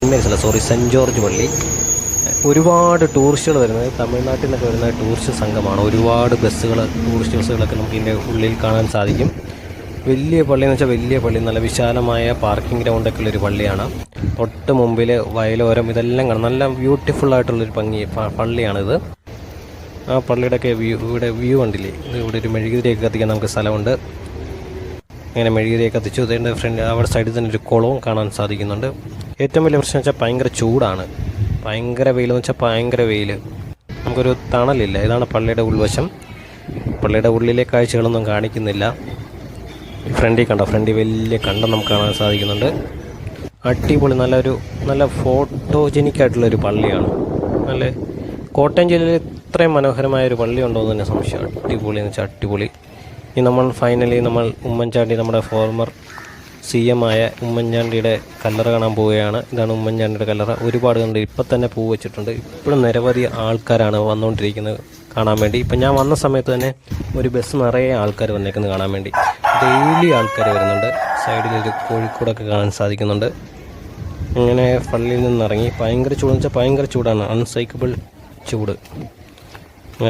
Cent George പള്ളി. ഒരുപാട് ടൂറിസ്റ്റുകൾ വരുന്നത്, തമിഴ്നാട്ടിൽ നിന്നൊക്കെ വരുന്ന ടൂറിസ്റ്റ് സംഘമാണ്. ഒരുപാട് ടൂറിസ്റ്റ് ബസ്സുകളൊക്കെ നമുക്ക് ഇതിൻ്റെ ഉള്ളിൽ കാണാൻ സാധിക്കും. വലിയ പള്ളിയെന്ന് വെച്ചാൽ വലിയ പള്ളി, നല്ല വിശാലമായ പാർക്കിംഗ് ഗ്രൗണ്ടൊക്കെ ഉള്ളൊരു പള്ളിയാണ്. തൊട്ട് മുമ്പിൽ വയലോരം ഇതെല്ലാം കാണാം. നല്ല ബ്യൂട്ടിഫുൾ ആയിട്ടുള്ളൊരു പള്ളിയാണിത്. ആ പള്ളിയുടെയൊക്കെ ഇവിടെ വ്യൂ കണ്ടില്ലേ? ഇവിടെ ഒരു മെഴുകുതിരിയൊക്കെ കത്തിക്കാൻ നമുക്ക് സ്ഥലമുണ്ട്. അങ്ങനെ മെഴുകുതിരിയൊക്കെ കത്തിച്ചു. അതിൻ്റെ ഫ്രണ്ട് അവിടെ സൈഡിൽ തന്നെ ഒരു കുളവും കാണാൻ സാധിക്കുന്നുണ്ട്. ഏറ്റവും വലിയ പ്രശ്നം വെച്ചാൽ ഭയങ്കര ചൂടാണ്. ഭയങ്കര വെയിലെന്ന് വെച്ചാൽ ഭയങ്കര വെയിൽ. നമുക്കൊരു തണലില്ല. ഇതാണ് പള്ളിയുടെ ഉൾവശം. പള്ളിയുടെ ഉള്ളിലെ കാഴ്ചകളൊന്നും കാണിക്കുന്നില്ല. ഫ്രണ്ടിൽ വലിയ കണ്ടം നമുക്ക് കാണാൻ സാധിക്കുന്നുണ്ട്. അടിപൊളി, നല്ല ഫോട്ടോജനിക് ആയിട്ടുള്ളൊരു പള്ളിയാണ്. നല്ല കോട്ടയം ജില്ലയിൽ ഇത്രയും മനോഹരമായൊരു പള്ളി ഉണ്ടോ എന്ന് തന്നെ സംശയം. അടിപൊളി എന്ന് വെച്ചാൽ അടിപൊളി. ഫൈനലി ഉമ്മൻചാണ്ടി, നമ്മുടെ ഫോർമർ CM ആയ ഉമ്മൻചാണ്ടിയുടെ കല്ലറ കാണാൻ പോവുകയാണ്. ഇതാണ് ഉമ്മൻചാണ്ടിയുടെ കല്ലറ. ഒരുപാട് കണ്ട് ഇപ്പം തന്നെ പൂ വെച്ചിട്ടുണ്ട്. ഇപ്പോഴും നിരവധി ആൾക്കാരാണ് വന്നുകൊണ്ടിരിക്കുന്നത് കാണാൻ വേണ്ടി. ഇപ്പം ഞാൻ വന്ന സമയത്ത് തന്നെ ഒരു ബസ് നിറയെ ആൾക്കാർ വന്നേക്കുന്നത് കാണാൻ വേണ്ടി. ഡെയിലി ആൾക്കാർ വരുന്നുണ്ട്. സൈഡിലൊരു കോഴിക്കോടൊക്കെ കാണാൻ സാധിക്കുന്നുണ്ട്. ഇങ്ങനെ പള്ളിയിൽ നിന്നിറങ്ങി ഭയങ്കര ചൂടെന്ന് വെച്ചാൽ ഭയങ്കര ചൂടാണ്. അൺസൈക്കബിൾ ചൂട്.